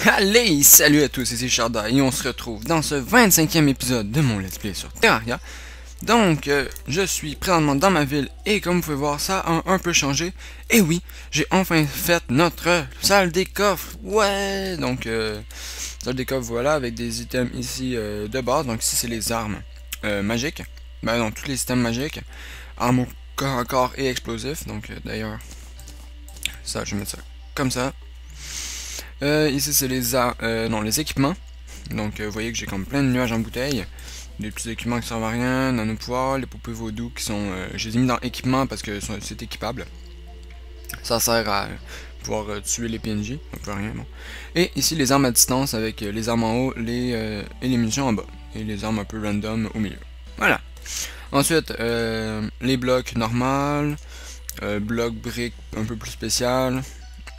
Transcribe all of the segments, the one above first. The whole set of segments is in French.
Allez, salut à tous, ici Sharda et on se retrouve dans ce 25e épisode de mon Let's Play sur Terraria. Donc, je suis présentement dans ma ville et comme vous pouvez voir, ça a un peu changé. Et oui, j'ai enfin fait notre salle des coffres. Ouais, donc, salle des coffres, voilà, avec des items ici de base. Donc ici, c'est les armes magiques. Ben non, tous les items magiques. Armes au corps à corps et explosifs. Donc, d'ailleurs, ça, je vais mettre ça comme ça. Ici, c'est les équipements. Donc, vous voyez que j'ai comme plein de nuages en bouteille. Des petits équipements qui servent à rien, nano-pouvoir, les poupées vaudou qui sont... je les ai mis dans équipement parce que c'est équipable. Ça sert à pouvoir tuer les PNJ, on peut rien, bon. Et ici, les armes à distance avec les armes en haut et les munitions en bas. Et les armes un peu random au milieu. Voilà. Ensuite, les blocs normales, blocs briques un peu plus spéciales.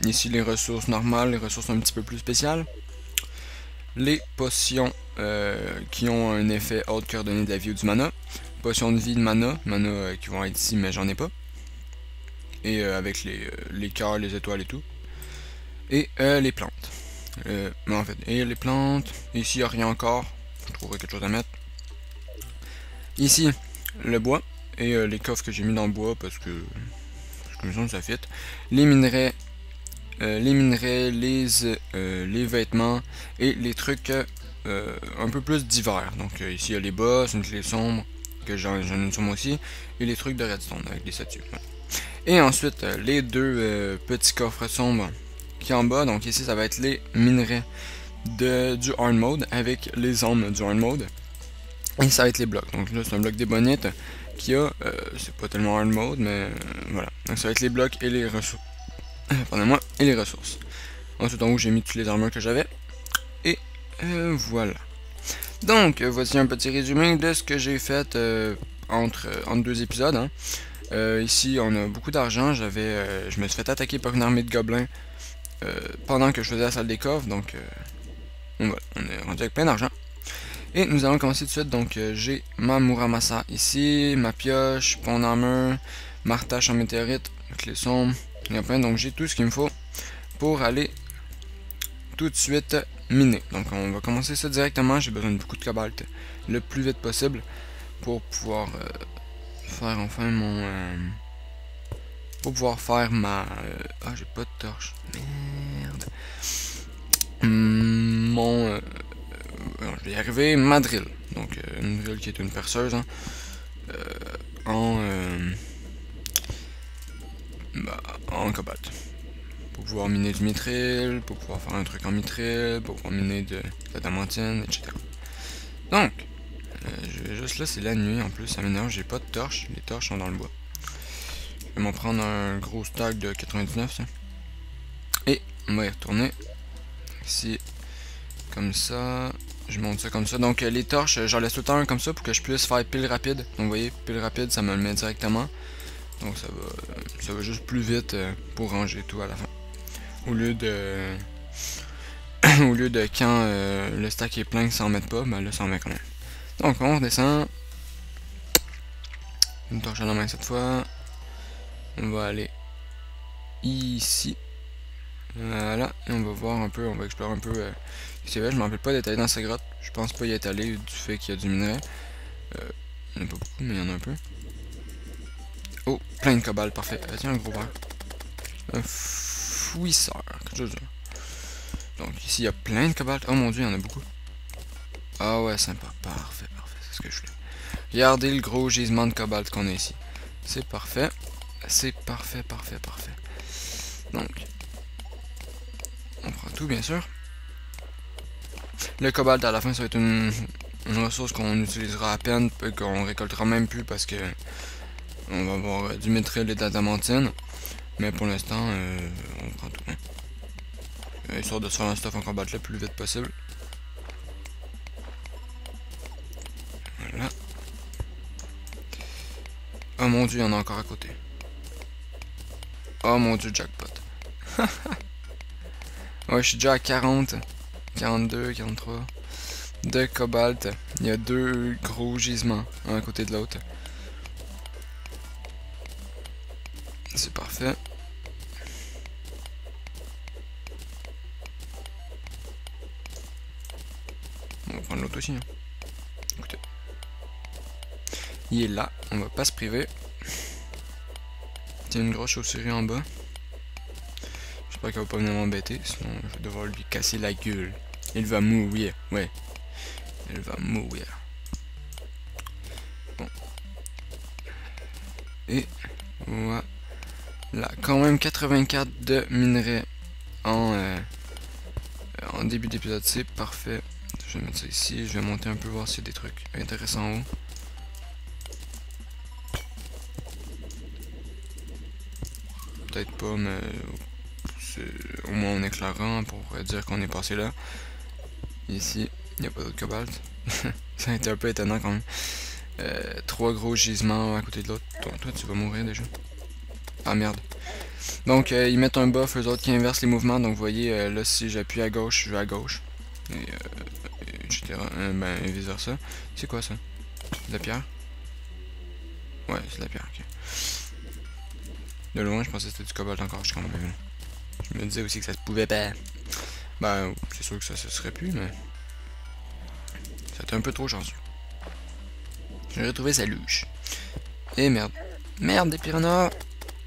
Ici, les ressources normales, les ressources un petit peu plus spéciales. Les potions qui ont un effet haute coordonnée de la vie ou du mana. Potions de vie de mana, qui vont être ici mais j'en ai pas. Et avec les cœurs, les étoiles et tout. Et les plantes. Mais en fait, et les plantes. Ici, il n'y a rien encore. Je trouverai quelque chose à mettre. Ici, le bois. Et les coffres que j'ai mis dans le bois parce que comme ça fit. Les minerais, les vêtements et les trucs un peu plus divers. Donc ici il y a les boss, une clé sombre, que j'en ai une sombre aussi, et les trucs de redstone avec des statues. Voilà. Et ensuite les deux petits coffres sombres qui en bas, donc ici ça va être les minerais du hard mode avec les armes du hard mode. Et ça va être les blocs. Donc là c'est un bloc d'ébonite qui a, c'est pas tellement hard mode, mais voilà. Donc ça va être les blocs et les ressources. Pardonnez-moi, et les ressources. Ensuite en haut j'ai mis toutes les armures que j'avais. Et voilà. Donc voici un petit résumé de ce que j'ai fait entre deux épisodes. Hein. Ici on a beaucoup d'argent. Je me suis fait attaquer par une armée de gobelins pendant que je faisais la salle des coffres. Donc voilà, on est rendu avec plein d'argent. Et nous allons commencer tout de suite. Donc j'ai ma Muramasa ici, ma pioche, pont d'armure, martache en météorite, clé sombre. Il y a plein, donc j'ai tout ce qu'il me faut pour aller tout de suite miner. Donc on va commencer ça directement, j'ai besoin de beaucoup de cobalt le plus vite possible pour pouvoir faire enfin mon... pour pouvoir faire ma... ah j'ai pas de torche, merde. Je vais y arriver, ma drill. Donc une drill qui est une perceuse hein, en cobalt. Pour pouvoir miner du mithril, pour pouvoir faire un truc en mithril, pour pouvoir miner de la damantine, etc. Donc, je vais juste là, c'est la nuit en plus, ça m'énerve, j'ai pas de torches, les torches sont dans le bois. Je vais m'en prendre un gros stack de 99, ça. Et on va y retourner. Ici, comme ça, je monte ça comme ça. Donc les torches, j'en laisse tout le temps un comme ça pour que je puisse faire pile rapide. Donc vous voyez, pile rapide, ça me le met directement. Donc ça va juste plus vite pour ranger tout à la fin. Au lieu de au lieu de quand le stack est plein que ça en met pas, ben là ça en met quand même. Donc on redescend. Une torche à la main cette fois. On va aller ici. Voilà, et on va voir un peu, on va explorer un peu c'est vrai, je me rappelle pas d'être allé dans cette grotte. Je pense pas y être allé du fait qu'il y a du minerai. Il n'y en a pas beaucoup, mais il y en a un peu. Oh, plein de cobalt, parfait. Tiens, un gros verre. Un fouisseur, quelque chose là. Donc ici il y a plein de cobalt. Oh mon dieu, il y en a beaucoup. Ah ouais, sympa. Parfait, parfait. C'est ce que je voulais. Regardez le gros gisement de cobalt qu'on a ici. C'est parfait. C'est parfait, parfait, parfait. Donc, on prend tout bien sûr. Le cobalt à la fin ça va être une ressource qu'on utilisera à peine, qu'on récoltera même plus parce que on va avoir du mithril et de la damantine. Mais pour l'instant, on prend tout. Hein. Histoire de se faire un stuff en combat le plus vite possible. Voilà. Oh mon dieu, il y en a encore à côté. Oh mon dieu, jackpot. Ouais, je suis déjà à 40, 42, 43 de cobalt. Il y a deux gros gisements, un à côté de l'autre. C'est parfait. On va prendre l'autre aussi. Hein. Écoutez. Il est là, on va pas se priver. Il y a une grosse chauve-souris en bas. J'espère qu'elle va pas venir m'embêter, sinon je vais devoir lui casser la gueule. Il va mourir, ouais. Il va mourir. Bon. Et voilà. Quand même 84 de minerais en début d'épisode, c'est parfait. Je vais mettre ça ici, je vais monter un peu voir s'il y a des trucs intéressants en haut. Peut-être pas, mais au moins on est éclairant pour dire qu'on est passé là. Ici, il n'y a pas d'autre cobalt. Ça a été un peu étonnant quand même. 3 gros gisements à côté de l'autre. Toi, tu vas mourir déjà. Ah merde. Donc, ils mettent un buff, eux autres qui inversent les mouvements. Donc, vous voyez, là, si j'appuie à gauche, je vais à gauche. Et, etc. Ben, et vice versa. C'est quoi ça? De la pierre? Ouais, c'est de la pierre, ok. De loin, je pensais que c'était du cobalt encore. Je me disais aussi que ça se pouvait pas. Ben, c'est sûr que ça se serait plus, mais. C'était un peu trop chanceux. J'ai retrouvé sa luche. Et merde. Merde, des piranhas!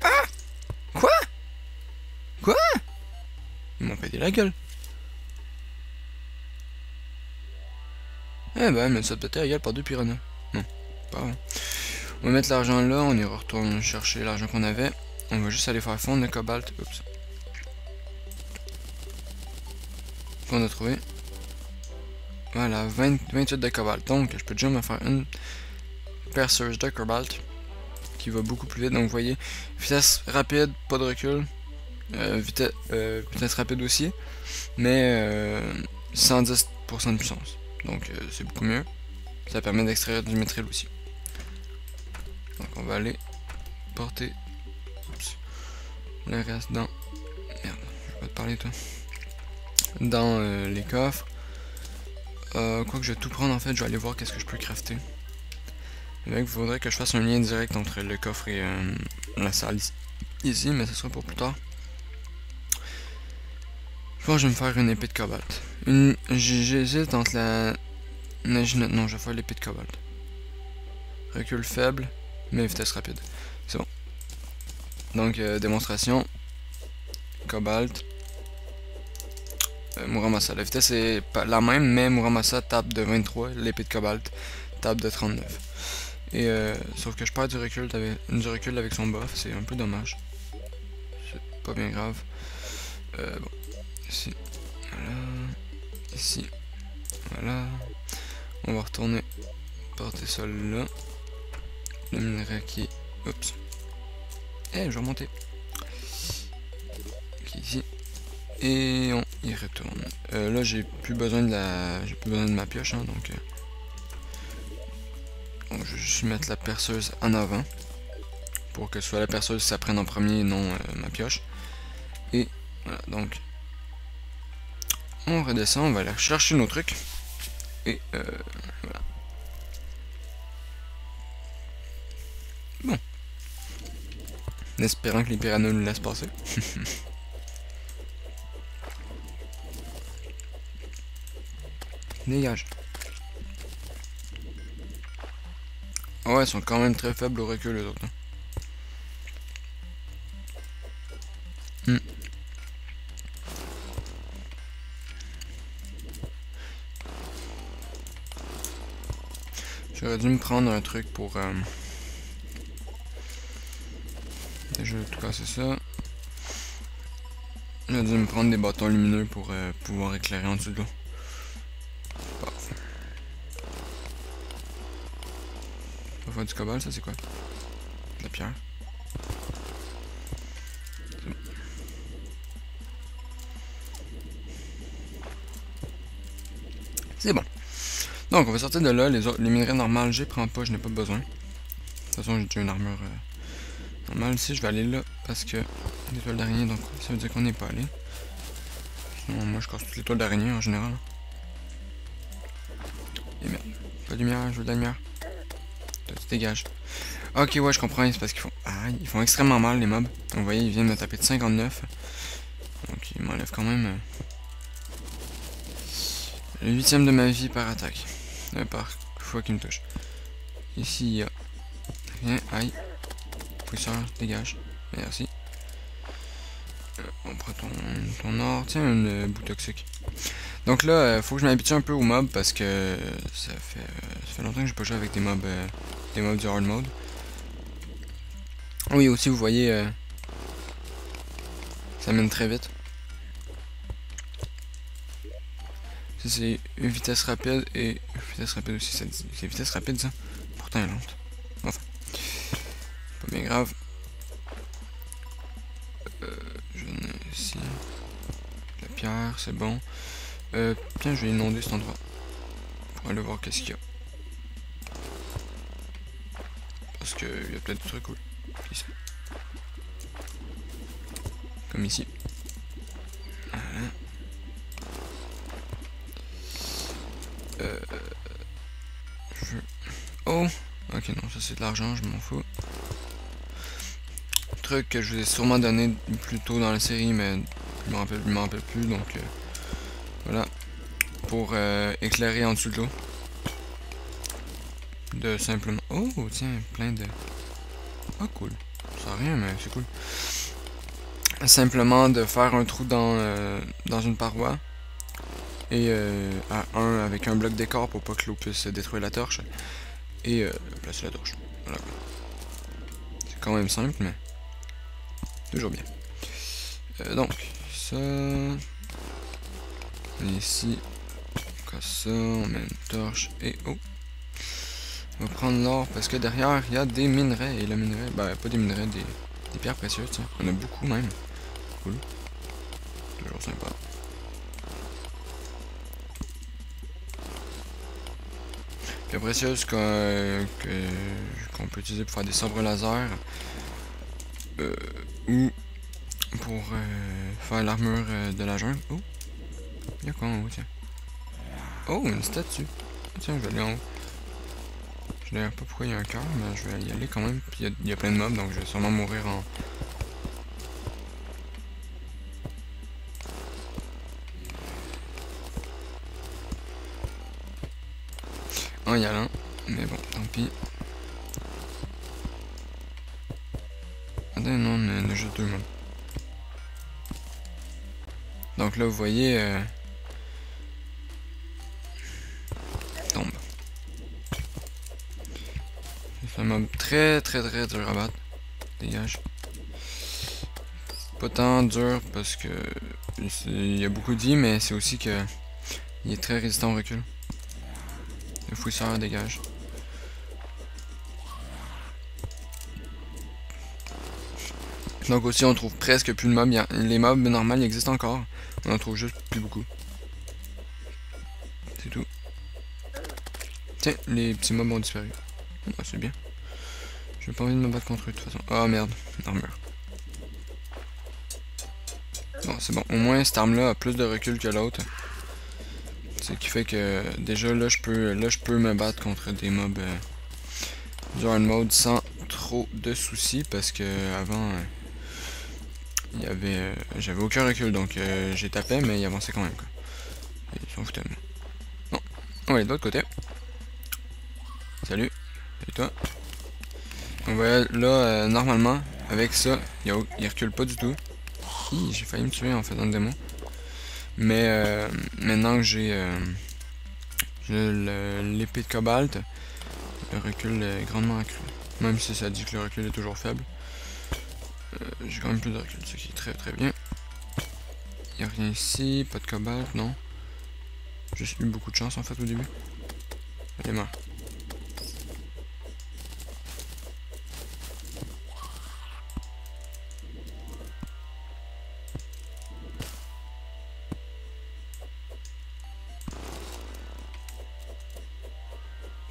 Ah! Quoi? Quoi? Ils m'ont pété la gueule. Eh ben, mais ça peut être la gueule par 2 piranhas. Non, pas grave. On va mettre l'argent là, on y retourne chercher l'argent qu'on avait. On va juste aller faire fondre le cobalt. Oups. Qu'on a trouvé. Voilà, 28 de cobalt. Donc, je peux déjà me faire une perceuse de cobalt qui va beaucoup plus vite. Donc, vous voyez, vitesse rapide, pas de recul. Vitesse rapide aussi. Mais 110% de puissance. Donc, c'est beaucoup mieux. Ça permet d'extraire du métril aussi. Donc, on va aller porter le reste dans... Merde, je vais pas te parler, toi. Dans les coffres. Quoi que je vais tout prendre, en fait, je vais aller voir qu'est-ce que je peux crafter. Avec, il faudrait que je fasse un lien direct entre le coffre et la salle ici, mais ce sera pour plus tard. Je pense que je vais me faire une épée de cobalt. J'hésite entre la... Non, je vais faire l'épée de cobalt. Recul faible, mais vitesse rapide. C'est bon. Donc, démonstration. Cobalt. Muramasa. La vitesse est pas la même, mais Muramasa tape de 23, l'épée de cobalt tape de 39. Et sauf que je perds du recul avec son buff, c'est un peu dommage. C'est pas bien grave. Bon, ici, voilà, ici, voilà. On va retourner porter ça là. Le minerai qui est... Oups. Eh, je vais remonter. Qui est ici. Et on y retourne. Là, j'ai plus besoin de ma pioche, hein, donc je vais juste mettre la perceuse en avant pour que ce soit la perceuse qui s'apprenne en premier et non ma pioche. Et voilà, donc on redescend, on va aller chercher nos trucs. Et voilà. Bon. En espérant que les piranhas nous laissent passer. Dégage. Oh ouais, ils sont quand même très faibles au recul les autres. Hein. J'aurais dû me prendre un truc pour... Déjà tout cas c'est ça. J'aurais dû me prendre des bâtons lumineux pour pouvoir éclairer en dessous de l'eau. On va faire du cobalt, ça c'est quoi? De la pierre. C'est bon. Donc on va sortir de là, les minerais normaux, je les prends pas, je n'ai pas besoin. De toute façon j'ai déjà une armure normale ici, je vais aller là parce que les toiles d'araignée, donc ça veut dire qu'on n'est pas allé. Sinon moi je casse toutes les toiles d'araignée en général. Et merde, pas de lumière, je veux de la lumière. Toi, tu dégages. Ok ouais je comprends, c'est parce qu'ils font... Ah, ils font extrêmement mal les mobs. Donc vous voyez, ils viennent me taper de 59. Donc ils m'enlèvent quand même... Le 8e de ma vie par attaque. Par fois qu'il me touche. Ici, il y a rien. Aïe. Pousseur, dégage. Merci. On prend ton or. Tiens, une boue toxique. Donc là, faut que je m'habitue un peu aux mobs parce que ça fait longtemps que j'ai pas joué avec des mobs du hard mode. Oui, aussi, vous voyez, ça mène très vite. Ça, c'est vitesse rapide et vitesse rapide aussi, c'est vitesse rapide ça. Pourtant, elle est lente. Enfin, pas bien grave. Je n'ai ici la pierre, c'est bon. Tiens, je vais inonder cet endroit pour aller voir qu'est-ce qu'il y a. Parce qu'il y a peut-être des trucs cool. Ici. Comme ici. Voilà. Oh! Ok, non, ça c'est de l'argent, je m'en fous. Truc que je vous ai sûrement donné plus tôt dans la série, mais je m'en rappelle plus, donc voilà. Pour éclairer en dessous de l'eau. De simplement... Oh, tiens, plein de... Ah, cool. Ça rien, mais c'est cool. Simplement de faire un trou dans une paroi. Et avec un bloc d'écart pour pas que l'eau puisse détruire la torche. Et placer la torche. Voilà. C'est quand même simple, mais toujours bien. Donc, ça... Ici, comme ça, on met une torche et oh! On va prendre l'or parce que derrière il y a des minerais et le minerai, ben pas des minerais, des pierres précieuses, tiens. On a beaucoup même. Cool. Toujours sympa. Pierres précieuses qu'on peut utiliser pour faire des sabres laser ou pour faire l'armure de la jungle. Oh! Il y a quoi en haut, tiens? Oh, une statue. Tiens, je vais aller en haut. Je ne sais pas pourquoi il y a un cœur, mais je vais y aller quand même. Puis il y a plein de mobs, donc je vais sûrement mourir en y allant. Mais bon, tant pis. Attends, non, on a juste 2 mobs. Donc là, vous voyez... tombe. C'est un mob très dur à battre. Dégage. Pas tant dur parce que il y a beaucoup de vie, mais c'est aussi que il est très résistant au recul. Le fouisseur dégage. Donc aussi on trouve presque plus de mobs. Les mobs normales existent encore. On en trouve juste plus beaucoup. C'est tout. Tiens, les petits mobs ont disparu. Ah, c'est bien. J'ai pas envie de me battre contre eux de toute façon. Ah merde, une armure. Bon, c'est bon. Au moins cette arme là a plus de recul que l'autre. Ce qui fait que déjà là je peux me battre contre des mobs du hard mode sans trop de soucis parce que avant j'avais aucun recul donc j'ai tapé mais il avançait quand même quoi. Ils s'en foutaient de moi. Bon, on va aller de l'autre côté. Salut. Salut toi. On va là normalement avec ça il recule pas du tout. J'ai failli me tuer en fait dans le démon. Mais maintenant que j'ai l'épée de cobalt, le recul est grandement accru. Même si ça dit que le recul est toujours faible. J'ai quand même plus de recul, ce qui est très bien. Il n'y a rien ici, pas de cobalt, non. J'ai eu beaucoup de chance en fait au début. Elle est morte.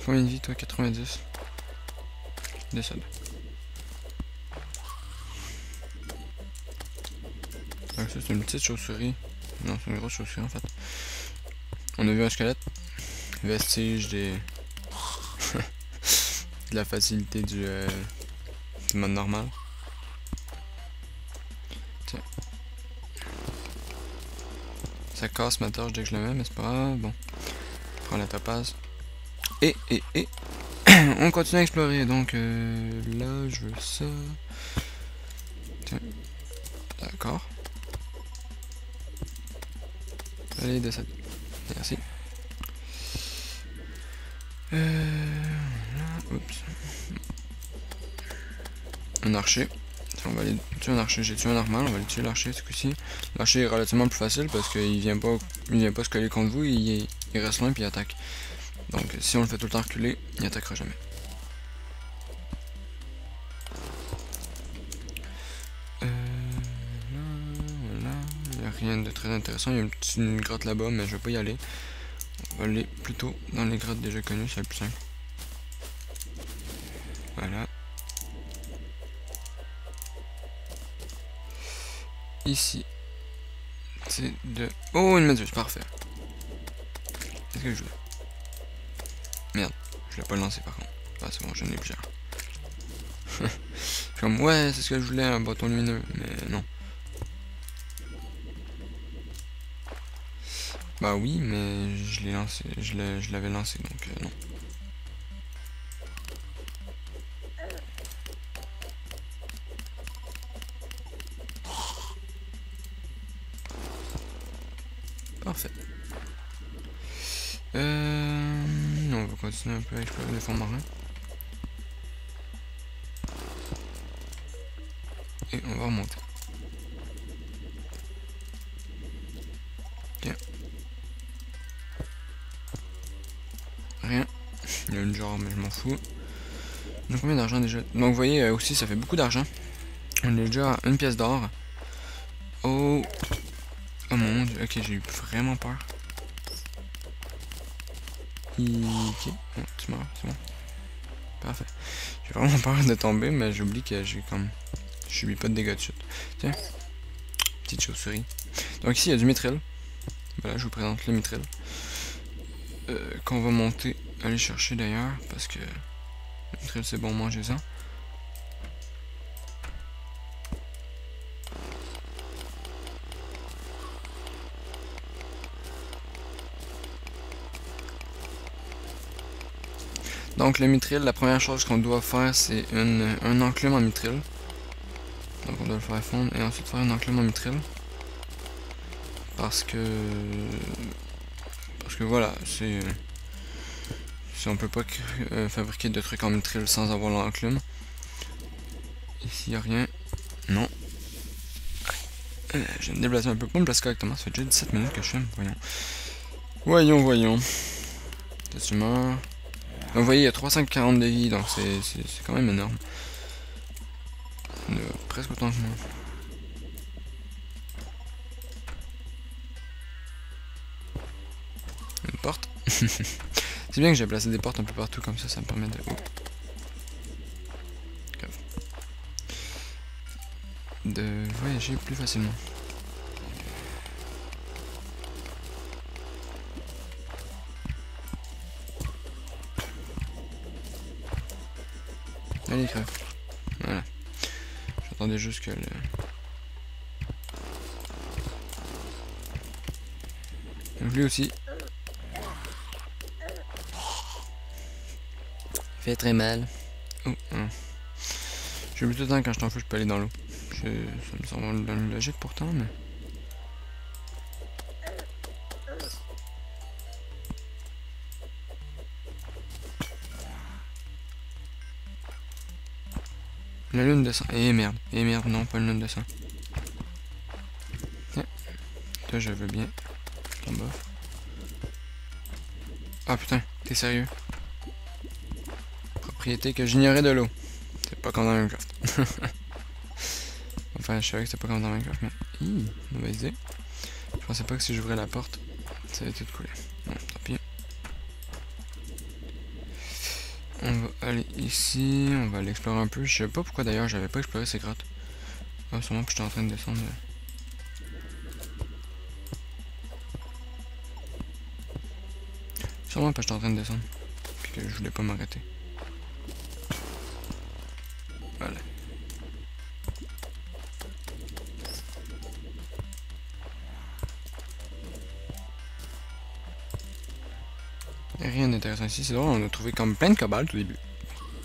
Combien de vie toi? 90. Décède. Donc ça c'est une petite chauve-souris. Non, c'est une grosse chauve-souris en fait. On a vu un squelette. Vestige des... de la facilité du mode normal. Tiens. Ça casse ma torche dès que je le mets, mais c'est pas grave. Bon, je prends la topaz. Et on continue à explorer. Donc là, je veux ça. Tiens, d'accord. Allez, descends. Merci. Là, oups. Un archer. On va aller tuer un archer. J'ai tué un normal, on va aller tuer l'archer ce coup-ci. L'archer est relativement plus facile parce qu'il vient pas se coller contre vous, il reste loin puis il attaque. Donc si on le fait tout le temps reculer, il attaquera jamais. Voilà, il n'y a rien de très intéressant. Il y a une grotte là-bas, mais je vais pas y aller. On va aller plutôt dans les grottes déjà connues, c'est le plus simple. Voilà. Ici, c'est de... Oh, une méduse, parfait. Qu'est-ce que je voulais? Merde, je l'ai pas lancé par contre. Ah, c'est bon, j'en ai plusieurs. Je suis comme, ouais, c'est ce que je voulais, un bâton lumineux, mais non. Bah oui, mais je l'ai lancé, je l'avais lancé, donc non. Parfait. On va continuer un peu à explorer les fonds marins. Et on va remonter. Ok. Rien. Il y a une genre, mais je m'en fous. Donc combien d'argent déjà? Donc vous voyez aussi, ça fait beaucoup d'argent. On est déjà à une pièce d'or. Oh. Oh mon dieu. Ok, j'ai eu vraiment peur. Ok. Bon, tu meurs, c'est bon. Parfait. J'ai vraiment peur de tomber, mais j'oublie que j'ai comme... Je subis pas de dégâts de chute. Tiens. Petite chauve-souris. Donc ici, il y a du mithril. Voilà, je vous présente le mithril. Qu'on va monter, aller chercher d'ailleurs, parce que le mithril c'est bon, mangez-en. Donc le mithril, la première chose qu'on doit faire, c'est un enclume en mithril. Donc on doit le faire fondre et ensuite faire un enclume en mithril. Parce que voilà, c'est on peut pas fabriquer de trucs en mithril sans avoir l'enclume. Ici il n'y a rien. Non. Je vais me déplacer un peu pour me placer correctement. Ça fait déjà 17 minutes que je filme. Voyons. Voyons. Tu meurs. Donc, vous voyez, il y a 340 de vie, donc c'est quand même énorme. Presque autant que moi. Une porte. C'est bien que j'ai placé des portes un peu partout, comme ça me permet de... Oh. De voyager plus facilement. Allez, crève. Voilà. J'attendais juste que le... Donc lui aussi. Il fait très mal. Oh, hein. J'ai plus de temps quand je t'en fous, je peux aller dans l'eau. Ça me semble logique pourtant, mais... La lune descend. Eh merde, non, pas une lune descend. Tiens. Toi, je veux bien. En bas. Ah putain, t'es sérieux? Propriété que j'ignorais de l'eau. C'est pas comme dans Minecraft. Enfin, je savais que c'était pas comme dans Minecraft, mais... mauvaise idée. Je pensais pas que si j'ouvrais la porte, ça allait tout couler. Bon, tant pis. On va aller ici, on va aller explorer un peu. Je sais pas pourquoi d'ailleurs j'avais pas exploré ces grottes. Ah, sûrement que j'étais en train de descendre. Sûrement que j'étais en train de descendre. Puis que je voulais pas m'arrêter. Voilà. Rien d'intéressant ici. C'est drôle, on a trouvé comme plein de cobalt au début.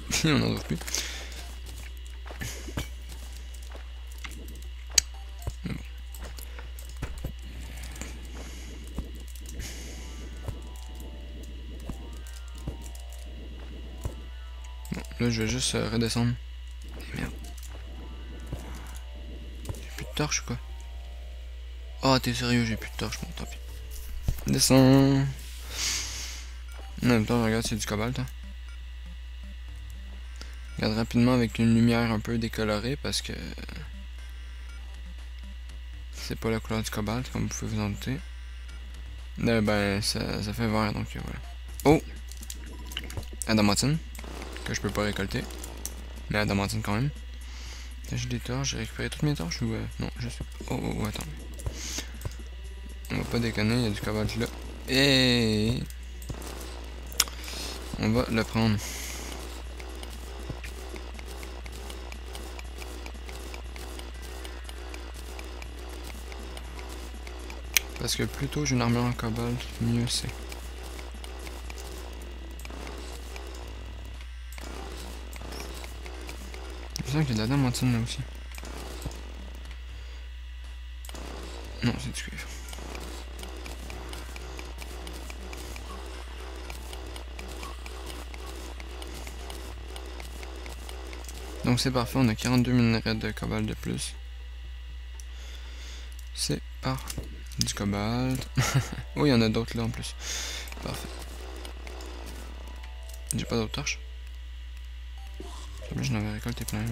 Puis on n'en trouve plus. Bon. Bon, là je vais juste redescendre. Et merde. J'ai plus de torche ou quoi? Oh, t'es sérieux, j'ai plus de torche, bon, tant pis. Descends. En même temps, regarde, c'est du cobalt. Hein. Regarde rapidement avec une lumière un peu décolorée parce que c'est pas la couleur du cobalt, comme vous pouvez vous en douter. Là, ben, ça fait vert, donc voilà. Oh! Adamantine, que je peux pas récolter. Mais adamantine quand même. J'ai des torches, j'ai récupéré toutes mes torches ou non, je sais. Oh, attends. On va pas déconner, il y a du cobalt là. Et on va le prendre. Parce que plus tôt j'ai une armure en cobalt, mieux c'est. Je sens qu'il y a de la adamantine là aussi. Non, c'est du cuivre. Donc c'est parfait, on a 42 minerais de cobalt de plus. C'est parfait. Du cobalt. Oh, il y en a d'autres là en plus. Parfait. J'ai pas d'autres torches. Je n'avais récolté plein.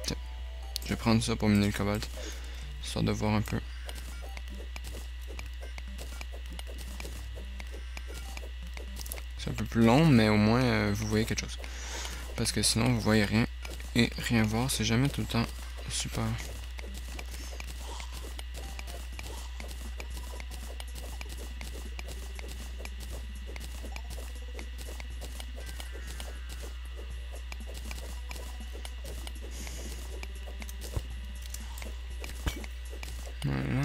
Tiens. Je vais prendre ça pour miner le cobalt. Histoire de voir un peu. C'est un peu plus long, mais au moins vous voyez quelque chose. Parce que sinon vous voyez rien. Et rien voir, c'est jamais tout le temps super. Voilà.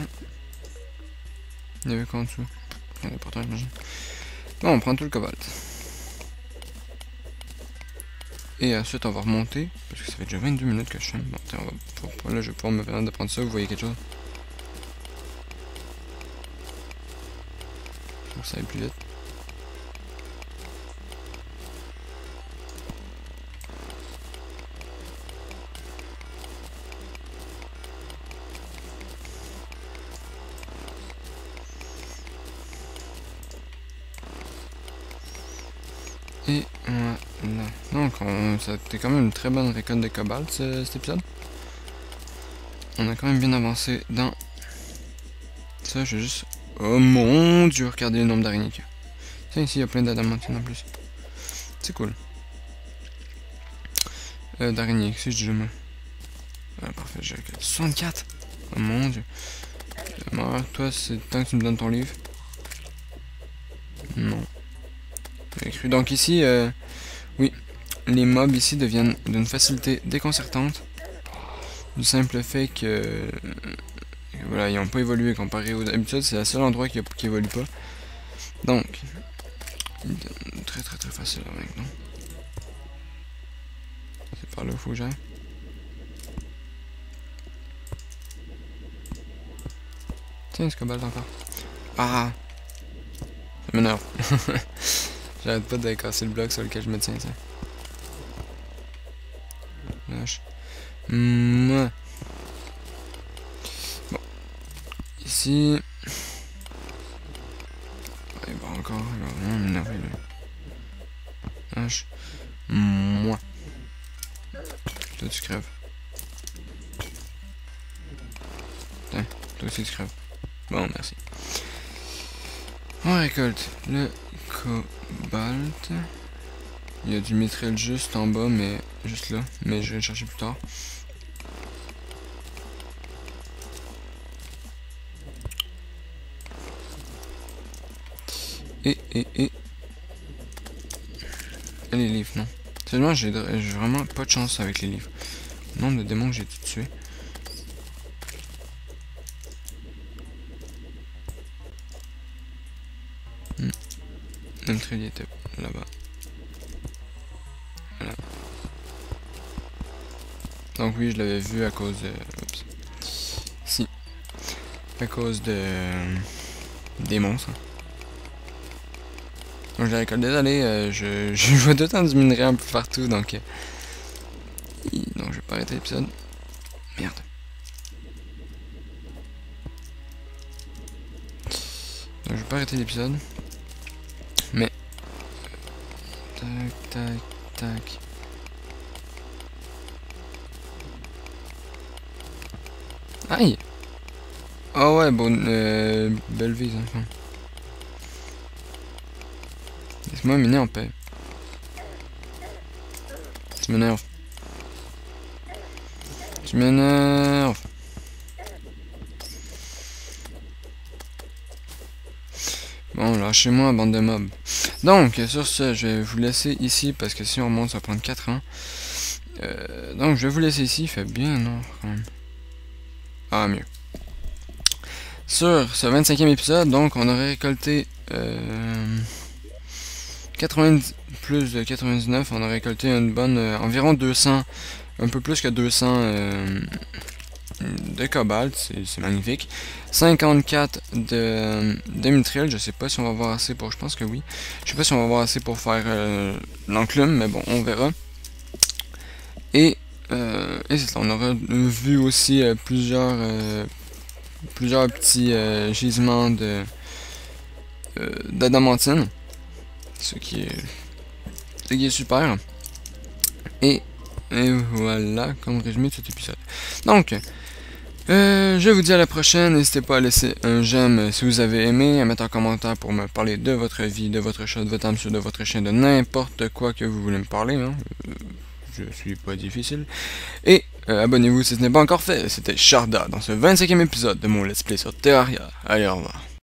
Il y avait quoi en dessous? Rien d'important, j'imagine. Bon, on prend tout le cobalt. Et ensuite, on va remonter. Parce que ça fait déjà 22 minutes que je filme. Bon, tiens, là, je vais pouvoir me permettre de prendre ça. Vous voyez quelque chose? Je trouve que ça aille plus vite. Et voilà. Donc, ça a été quand même une très bonne récolte de cobalt cet épisode. On a quand même bien avancé dans ça. Je vais juste. Oh mon dieu, regardez le nombre d'araignées qu'il y a. Tiens, ici il y a plein d'adamantine en plus. C'est cool. D'araignées, qu'est-ce que je dis moi? Ah, parfait, j'ai récolté 64. Oh mon dieu. Alors, toi, c'est le temps que tu me donnes ton livre. Non. Écrit. Donc ici, oui, les mobs ici deviennent d'une facilité déconcertante. Du simple fait que voilà, ils n'ont pas évolué comparé aux habitudes, c'est le seul endroit qui évolue pas. Donc, très facile avec nous. C'est par là qu'il faut que j'aille. Tiens, ce cobalt encore. Ah! Ça m'énerve. J'arrête pas de casser le bloc sur lequel je me tiens, ça. Lâche. Bon. Ici. Il va encore. Il va vraiment m'énerver là. Lâche. Moi. Toi tu crèves. Tiens, toi aussi tu crèves. Bon, merci. On récolte le cobalt. Il y a du mithril juste en bas, mais juste là. Mais je vais le chercher plus tard. Et les livres, non. Seulement, j'ai vraiment pas de chance avec les livres. Le nombre de démons que j'ai dû tuer. L'entrée était là-bas. Voilà. Donc oui, je l'avais vu à cause de... Oups. Si. À cause de... des monstres. Donc je récolte. Désolé, je vois tout le temps du minerai un peu partout, donc... donc je vais pas arrêter l'épisode. Merde. Donc je vais pas arrêter l'épisode. Mais... Tac, tac, tac. Aïe! Ah ouais, bon, belle vie, enfant. Laisse-moi miner en paix. Tu m'énerves. Tu m'énerves. Bon, lâchez-moi, bande de mobs. Donc, sur ce, je vais vous laisser ici, parce que si on remonte, ça va prendre 4 ans. Donc, je vais vous laisser ici, il fait bien, non? Ah, mieux. Sur ce 25e épisode, donc, on aurait récolté 90, plus de 99, on a récolté une bonne, environ 200, un peu plus que 200 de cobalt, c'est magnifique. 54 de mithril, je sais pas si on va avoir assez pour, je pense que oui. Je sais pas si on va avoir assez pour faire l'enclume, mais bon, on verra. Et c'est ça, on aura vu aussi plusieurs petits gisements d'adamantine, ce qui est super. Et voilà, comme résumé de cet épisode. Donc, je vous dis à la prochaine. N'hésitez pas à laisser un j'aime si vous avez aimé, à mettre en commentaire pour me parler de votre vie, de votre chat, de votre âme, de votre chien, de n'importe quoi que vous voulez me parler. Hein. Je suis pas difficile. Et abonnez-vous si ce n'est pas encore fait. C'était Sharda dans ce 25e épisode de mon Let's Play sur Terraria. Allez, au revoir.